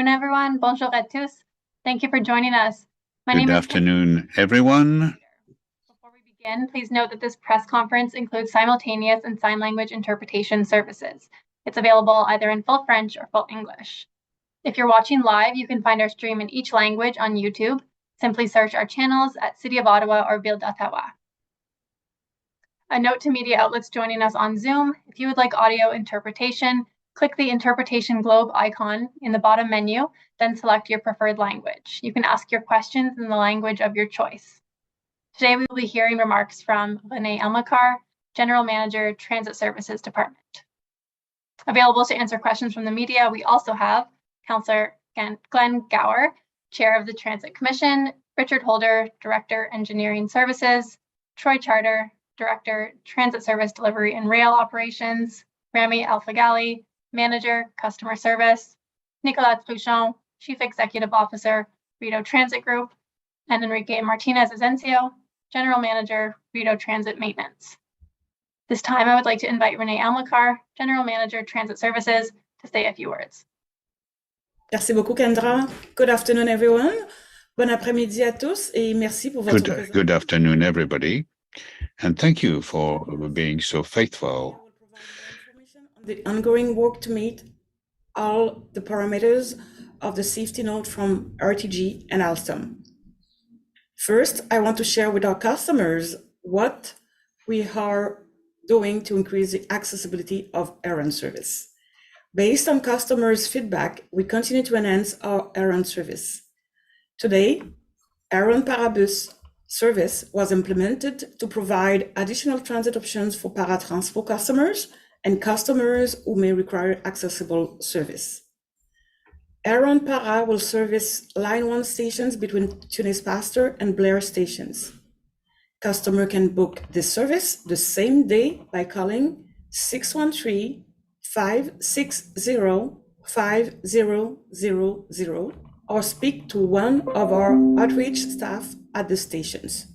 afternoon, everyone. Bonjour à tous. Thank you for joining us. Good afternoon, everyone. Before we begin, please note that this press conference includes simultaneous and sign language interpretation services. It's available either in full French or full English. If you're watching live, you can find our stream in each language on YouTube. Simply search our channels at City of Ottawa or Ville d'Ottawa. A note to media outlets joining us on Zoom, if you would like audio interpretation, click the interpretation globe icon in the bottom menu, then select your preferred language. You can ask your questions in the language of your choice. Today, we will be hearing remarks from Renee Elmakar, General Manager, Transit Services Department. Available to answer questions from the media, we also have Councillor Glenn Gower, Chair of the Transit Commission, Richard Holder, Director, Engineering Services, Troy Charter, Director, Transit Service Delivery and Rail Operations, Rami Alfagali, Manager, Customer Service, Nicolas Truchon, Chief Executive Officer, Rideau Transit Group, and Enrique Martinez Asencio, General Manager, Rideau Transit Maintenance. This time, I would like to invite Renee Elmakar, General Manager, Transit Services, to say a few words. Merci beaucoup, Kendra. Good afternoon, everyone. Bon après-midi à tous et merci pour votre présence. Good afternoon, everybody, and thank you for being so faithful. The ongoing work to meet all the parameters of the safety note from RTG and Alstom. First, I want to share with our customers what we are doing to increase the accessibility of errand service. Based on customers' feedback, we continue to enhance our errand service. Today, Errand Parabus service was implemented to provide additional transit options for Transpo customers and customers who may require accessible service. Errand Para will service Line 1 stations between Tunis Pasteur and Blair stations. Customer can book this service the same day by calling 613-560-5000 or speak to one of our outreach staff at the stations.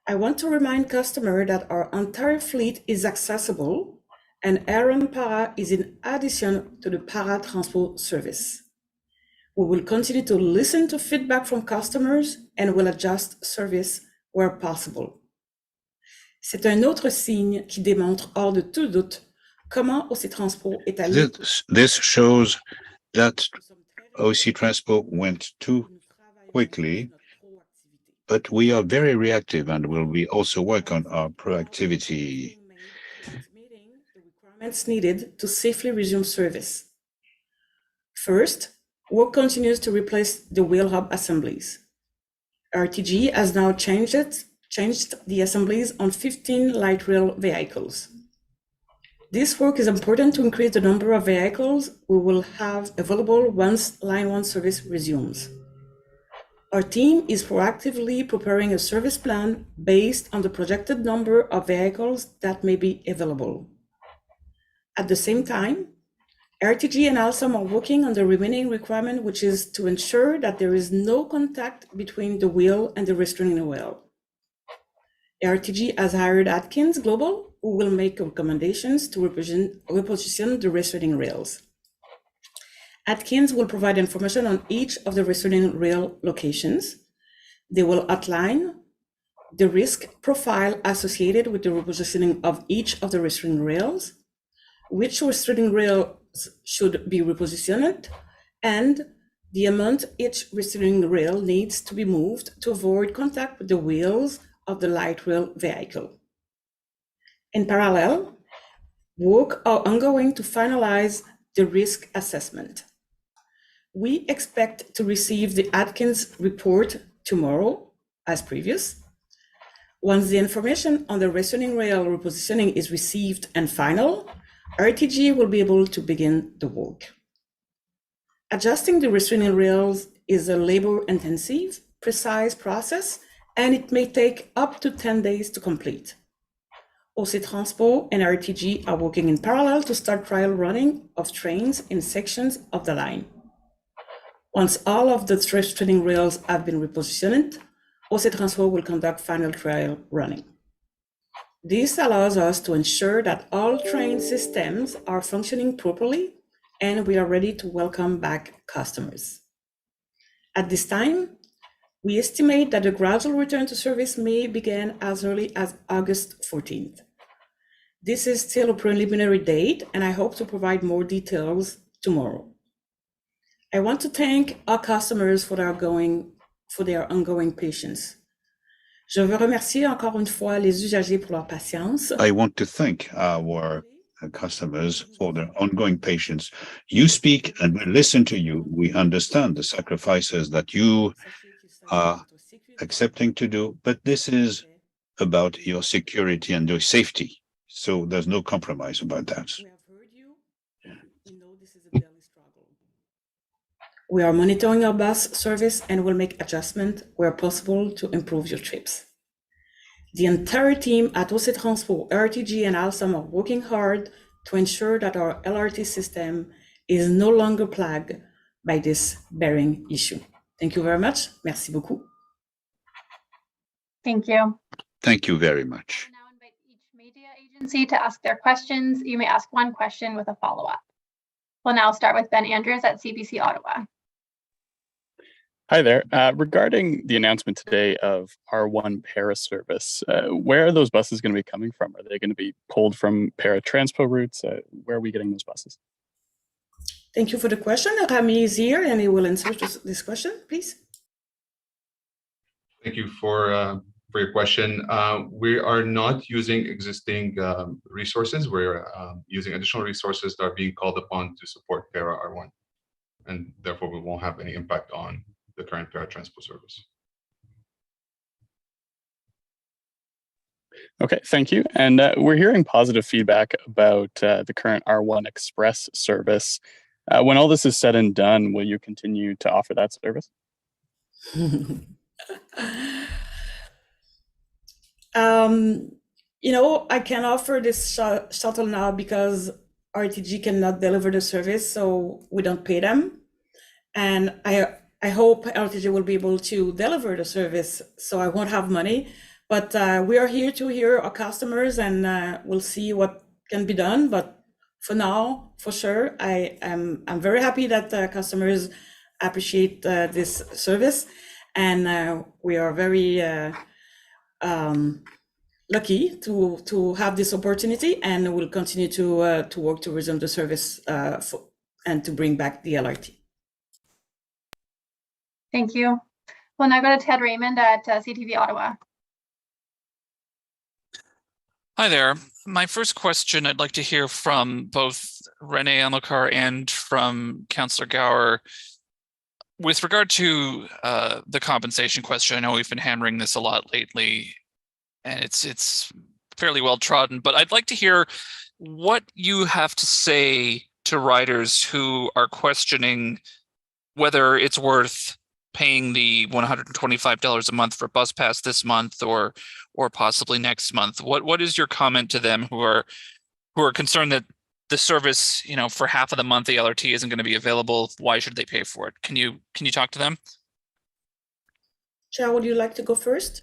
I want to remind customers that our entire fleet is accessible and Errand Para is in addition to the Para Transpo service. We will continue to listen to feedback from customers and will adjust service where possible. C'est un autre signe qui démontre hors de tout doute comment OC Transpo est allé. This shows that OC Transpo went too quickly, but we are very reactive and will be also work on our proactivity. The requirements needed to safely resume service. First, work continues to replace the wheel hub assemblies. RTG has now changed the assemblies on 15 light rail vehicles. This work is important to increase the number of vehicles we will have available once Line 1 service resumes. Our team is proactively preparing a service plan based on the projected number of vehicles that may be available. At the same time, RTG and Alstom are working on the remaining requirement, which is to ensure that there is no contact between the wheel and the restraining rail. RTG has hired Atkins Global, who will make recommendations to reposition the restraining rails. Atkins will provide information on each of the restraining rail locations. They will outline the risk profile associated with the repositioning of each of the restraining rails, which restraining rails should be repositioned, and the amount each restraining rail needs to be moved to avoid contact with the wheels of the light rail vehicle. In parallel, work are ongoing to finalize the risk assessment. We expect to receive the Atkins report tomorrow, as previous. Once the information on the restraining rail repositioning is received and final, RTG will be able to begin the work. Adjusting the restraining rails is a labor-intensive, precise process, and it may take up to 10 days to complete. OC Transpo and RTG are working in parallel to start trial running of trains in sections of the line. Once all of the restraining rails have been repositioned, OC Transpo will conduct final trial running. This allows us to ensure that all train systems are functioning properly and we are ready to welcome back customers. At this time, we estimate that the gradual return to service may begin as early as August 14th. This is still a preliminary date, and I hope to provide more details tomorrow. I want to thank our customers for their ongoing patience. Je veux remercier encore une fois les usagers pour leur patience. I want to thank our customers for their ongoing patience. You speak and we listen to you. We understand the sacrifices that you are accepting to do, but this is about your security and your safety. So there's no compromise about that. We have heard you. We know this is a daily struggle. We are monitoring our bus service and will make adjustments where possible to improve your trips. The entire team at OC Transpo, RTG, and Alstom are working hard to ensure that our LRT system is no longer plagued by this bearing issue. Thank you very much. Merci beaucoup. Thank you. Thank you very much. I will now invite each media agency to ask their questions. You may ask one question with a follow-up. We'll now start with Ben Andrews at CBC Ottawa. Hi there. Regarding the announcement today of R1 para service, where are those buses going to be coming from? Are they going to be pulled from para Transpo routes? Where are we getting those buses? Thank you for the question. Rami is here and he will answer this question, please. Thank you for your question. We are not using existing resources. We're using additional resources that are being called upon to support para R1, and therefore we won't have any impact on the current para Transpo service. Okay, thank you. And we're hearing positive feedback about the current R1 Express service. When all this is said and done, will you continue to offer that service? I can offer this shuttle now because RTG cannot deliver the service, so we don't pay them. And I hope RTG will be able to deliver the service, so I won't have money. But we are here to hear our customers, and we'll see what can be done. But for now, for sure, I'm very happy that customers appreciate this service, and we are very lucky to have this opportunity, and we'll continue to work to resume the service and to bring back the LRT. Thank you. We'll now go to Ted Raymond at CTV Ottawa. Hi there. My first question, I'd like to hear from both Renee Amilcar and from Councillor Gower. With regard to the compensation question, I know we've been hammering this a lot lately, and it's fairly well trodden, but I'd like to hear what you have to say to riders who are questioning whether it's worth paying the $125 a month for bus pass this month or possibly next month. What is your comment to them who are concerned that the service, for half of the month the LRT isn't going to be available? Why should they pay for it? Can you talk to them? Chair, would you like to go first?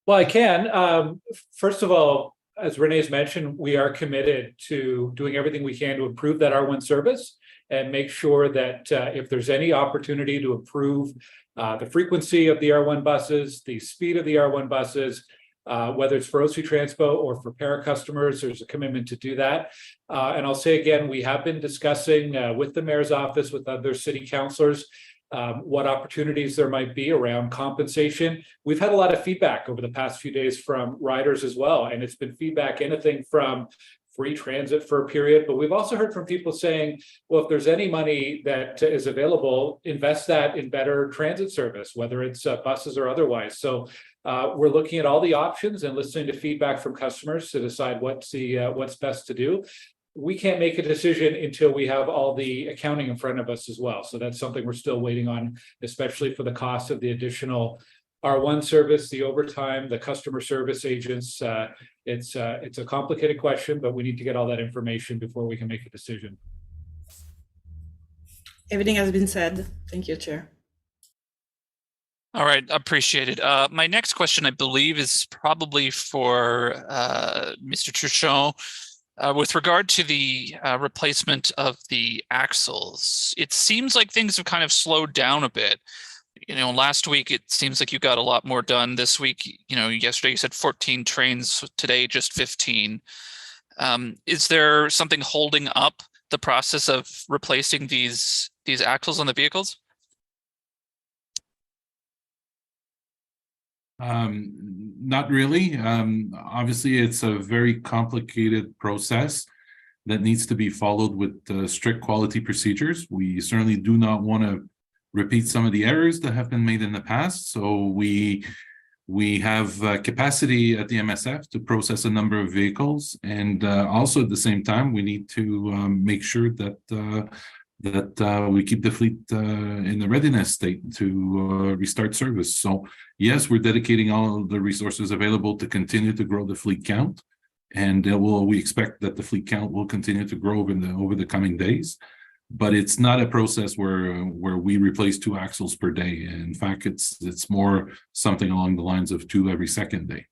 Well, I can. First of all, as Renee's mentioned, we are committed to doing everything we can to improve that R1 service and make sure that if there's any opportunity to improve the frequency of the R1 buses, the speed of the R1 buses, whether it's for OC Transpo or for para customers, there's a commitment to do that. And I'll say again, we have been discussing with the mayor's office, with other city councilors, what opportunities there might be around compensation. We've had a lot of feedback over the past few days from riders as well, and it's been feedback anything from free transit for a period, but we've also heard from people saying, well, if there's any money that is available, invest that in better transit service, whether it's buses or otherwise. So we're looking at all the options and listening to feedback from customers to decide what's best to do. We can't make a decision until we have all the accounting in front of us as well. So that's something we're still waiting on, especially for the cost of the additional R1 service, the overtime, the customer service agents. It's a complicated question, but we need to get all that information before we can make a decision. Everything has been said. Thank you, Chair. All right, appreciate it. My next question, I believe, is probably for Mr. Truchon. With regard to the replacement of the axles, it seems like things have kind of slowed down a bit. Last week it seems like you got a lot more done. This week, yesterday you said 14 trains, today just 15. Is there something holding up the process of replacing these axles on the vehicles? Not really. Obviously, it's a very complicated process that needs to be followed with strict quality procedures. We certainly do not want to repeat some of the errors that have been made in the past. So we have capacity at the MSF to process a number of vehicles, and also at the same time, we need to make sure that we keep the fleet in the readiness state to restart service. So yes, we're dedicating all the resources available to continue to grow the fleet count, and we expect that the fleet count will continue to grow over the coming days. But it's not a process where we replace 2 axles per day. In fact, it's more something along the lines of 2 every second day.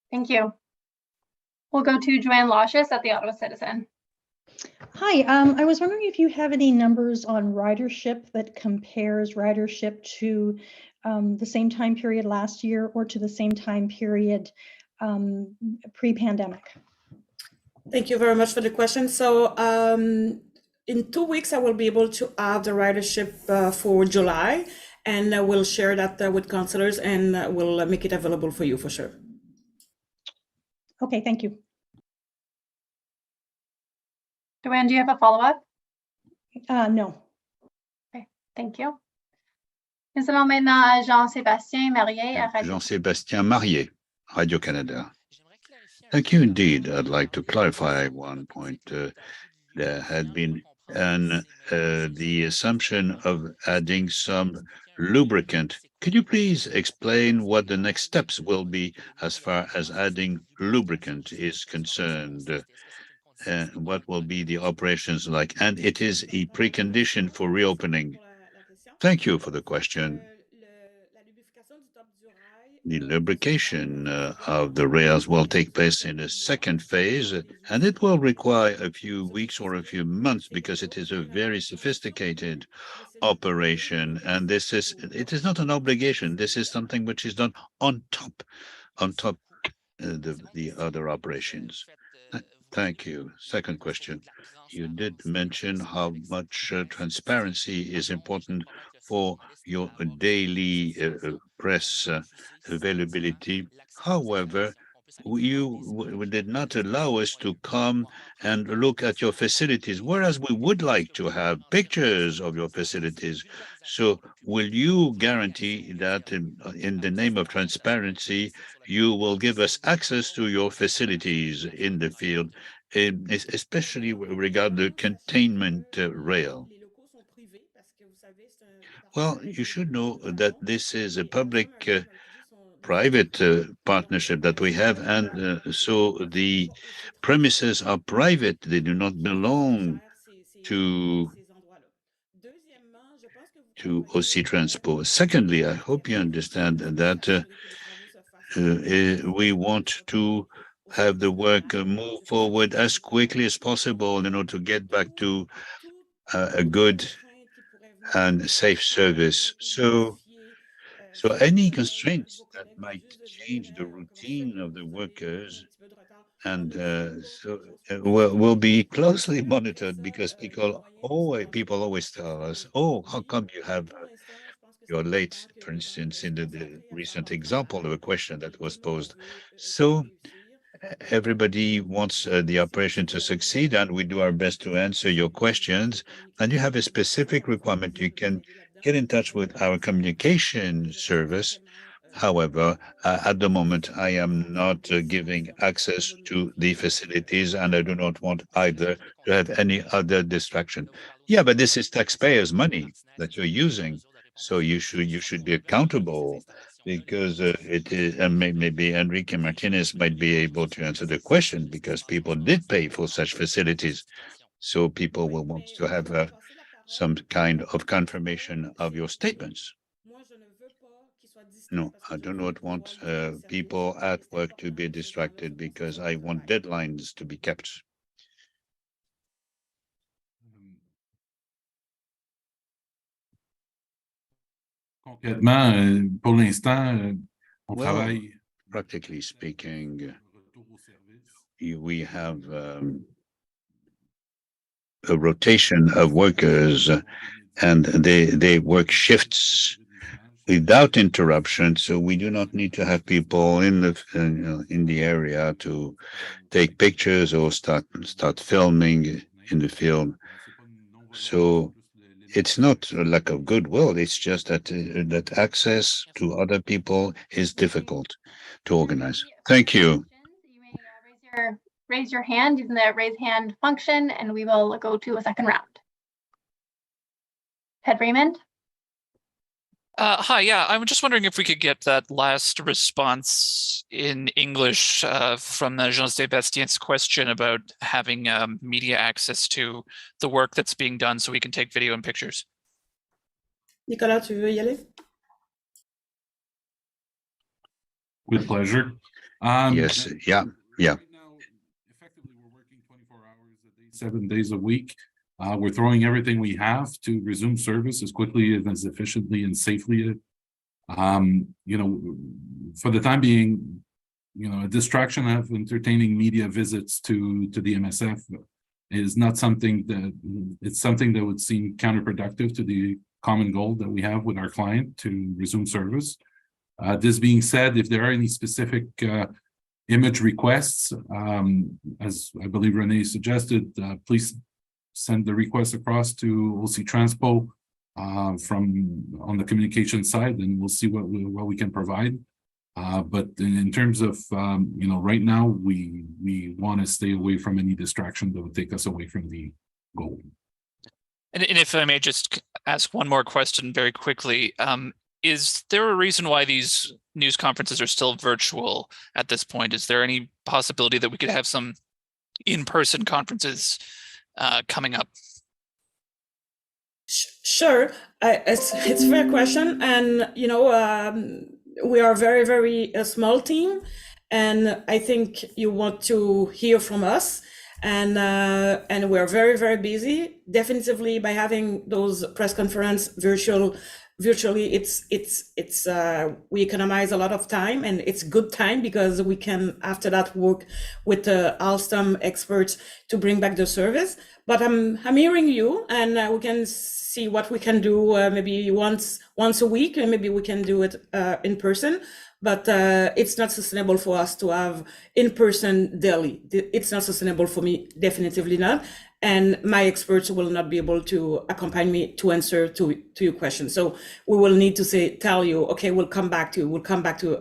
Thank you. We'll go to Joanne Lashes at the Ottawa Citizen. Hi, I was wondering if you have any numbers on ridership that compares ridership to the same time period last year or to the same time period pre-pandemic. Thank you very much for the question. So in 2 weeks, I will be able to have the ridership for July, and we'll share that with counselors, and we'll make it available for you for sure. Okay, thank you. Joanne, do you have a follow-up? No. Okay, thank you. Nous allons maintenant à Jean-Sébastien Marié à Radio. Jean-Sébastien Marié, Radio-Canada. Thank you indeed. I'd like to clarify one point. There had been the assumption of adding some lubricant. Could you please explain what the next steps will be as far as adding lubricant is concerned? What will be the operations like? And it is a precondition for reopening. Thank you for the question. The lubrication of the rails will take place in a second phase, and it will require a few weeks or a few months because it is a very sophisticated operation, and it is not an obligation. This is something which is done on top the other operations. Thank you. Second question. You did mention how much transparency is important for your daily press availability. However, you did not allow us to come and look at your facilities, whereas we would like to have pictures of your facilities. So will you guarantee that in the name of transparency, you will give us access to your facilities in the field, especially with regard to containment rail? Well, you should know that this is a public private partnership that we have, and so the premises are private. They do not belong to OC Transpo. Secondly, I hope you understand that we want to have the work move forward as quickly as possible in order to get back to a good and safe service. So any constraints that might change the routine of the workers and will be closely monitored, because people always tell us, oh, how come you have you're late, for instance, in the recent example of a question that was posed. So everybody wants the operation to succeed, and we do our best to answer your questions. And you have a specific requirement, you can get in touch with our communication service. However, at the moment, I am not giving access to the facilities, and I do not want either to have any other distraction. Yeah, but this is taxpayers' money that you're using, so you should be accountable, because it is, and maybe Enrique Martinez might be able to answer the question, because people did pay for such facilities, so people will want to have some kind of confirmation of your statements. No, I do not want people at work to be distracted because I want deadlines to be kept. Concrètement, pour l'instant, on Well, travaille. practically speaking, Retour au service. we have a rotation of workers and they work shifts without interruption. So we do not need to have people in the area to take pictures or start filming in the field. So it's not a lack of goodwill. It's just that that access to other people is difficult to organize. Thank you. You may raise your hand using the raise hand function, and we will go to a second round. Ted Raymond. Hi, yeah, I'm just wondering if we could get that last response in English from the Jean Sebastien's question about having media access to the work that's being done so we can take video and pictures. Nicolas, tu veux y aller? With pleasure. Yes, yeah. Right now, effectively, we're working 24 hours a day, 7 days a week. We're throwing everything we have to resume service as quickly and as efficiently and safely. For the time being, a distraction of entertaining media visits to the MSF is not something that would seem counterproductive to the common goal that we have with our client to resume service. This being said, if there are any specific image requests, as I believe Renee suggested, please send the request across to OC Transpo from on the communication side, and we'll see what we can provide. But in terms of right now, we want to stay away from any distraction that would take us away from the goal. And if I may just ask one more question very quickly, is there a reason why these news conferences are still virtual at this point? Is there any possibility that we could have some in-person conferences coming up? Sure, it's a fair question, and we are very, very a small team, and I think you want to hear from us, and we're very, very busy. Definitively, by having those press conference virtually, it's we economize a lot of time, and it's good time because we can after that work with the Alstom experts to bring back the service. But I'm hearing you, and we can see what we can do. Maybe once a week, and maybe we can do it in person. But it's not sustainable for us to have in person daily. It's not sustainable for me, definitively not. And my experts will not be able to accompany me to answer to your question. So we will need to tell you, okay, we'll come back to you.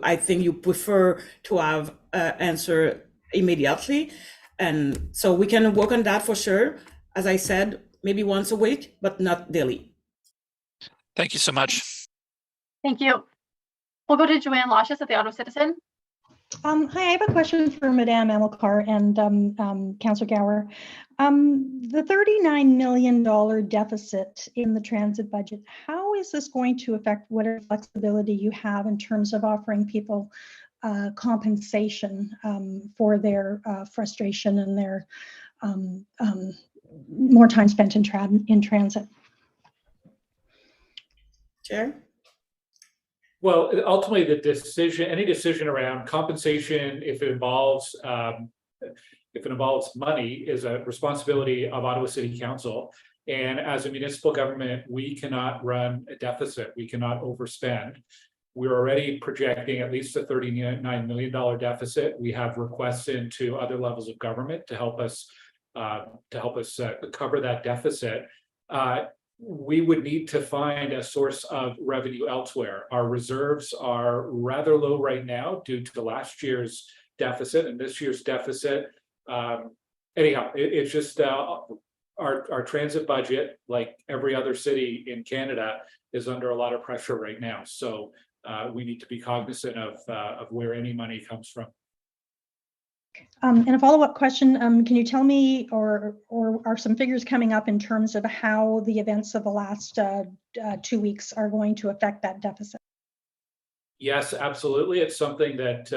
I think you prefer to have answer immediately. And so we can work on that for sure. As I said, maybe once a week, but not daily. Thank you so much. Thank you. We'll go to Joanne Lashes at the Auto Citizen. Hi, I have a question for Madame Amilcar and Councillor Gower. The $39 million deficit in the transit budget, how is this going to affect whatever flexibility you have in terms of offering people compensation for their frustration and their more time spent in transit? Chair? Well, ultimately, any decision around compensation, if it involves money, is a responsibility of Ottawa City Council. And as a municipal government, we cannot run a deficit. We cannot overspend. We're already projecting at least a $39 million deficit. We have requests into other levels of government to help us cover that deficit. We would need to find a source of revenue elsewhere. Our reserves are rather low right now due to last year's deficit and this year's deficit. Anyhow, it's just our transit budget, like every other city in Canada, is under a lot of pressure right now. So we need to be cognizant of where any money comes from. And a follow-up question, can you tell me, or are some figures coming up in terms of how the events of the last 2 weeks are going to affect that deficit? Yes, absolutely. It's something that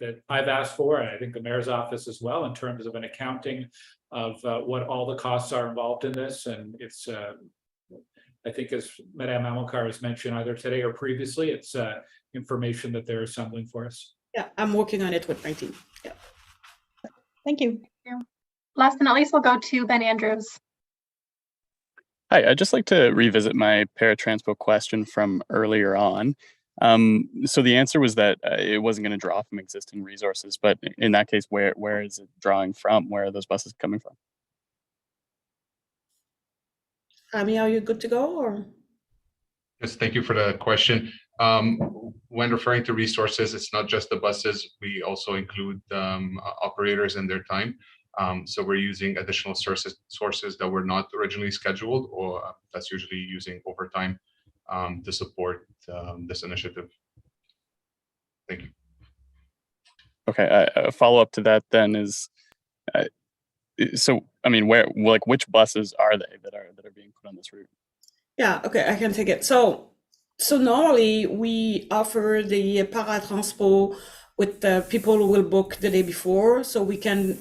that I've asked for, and I think the mayor's office as well, in terms of an accounting of what all the costs are involved in this. And it's, I think, as Madame Amilcar has mentioned either today or previously, it's information that they're assembling for us. Yeah, I'm working on it with my team. Yeah. Thank you. Last but not least, we'll go to Ben Andrews. Hi, I'd just like to revisit my Transpo question from earlier on. So the answer was that it wasn't going to draw from existing resources, but in that case, where is it drawing from? Where are those buses coming from? Amy, are you good to go or? Yes, thank you for the question. When referring to resources, it's not just the buses. We also include operators and their time. So we're using additional sources that were not originally scheduled, or that's usually using overtime to support this initiative. Thank you. Okay, a follow up to that then is, so I mean, which buses are they that are being put on this route? Yeah, okay, I can take it. So normally we offer the Transpo with the people who will book the day before, so we can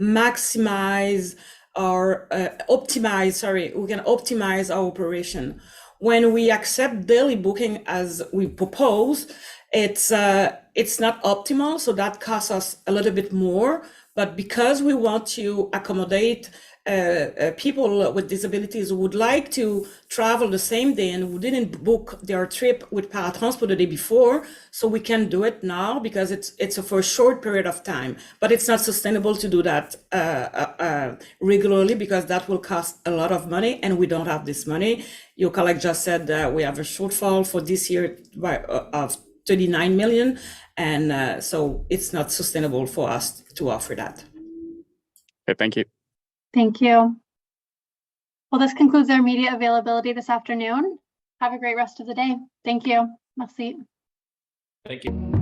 maximize our we can optimize our operation. When we accept daily booking as we propose, it's not optimal, so that costs us a little bit more. But because we want to accommodate people with disabilities who would like to travel the same day and who didn't book their trip with Paratransport the day before, so we can do it now because it's for a short period of time. But it's not sustainable to do that regularly because that will cost a lot of money, and we don't have this money. Your colleague just said that we have a shortfall for this year of 39 million, and so it's not sustainable for us to offer that. Okay, thank you. Thank you. Well, this concludes our media availability this afternoon. Have a great rest of the day. Thank you. Merci. Thank you.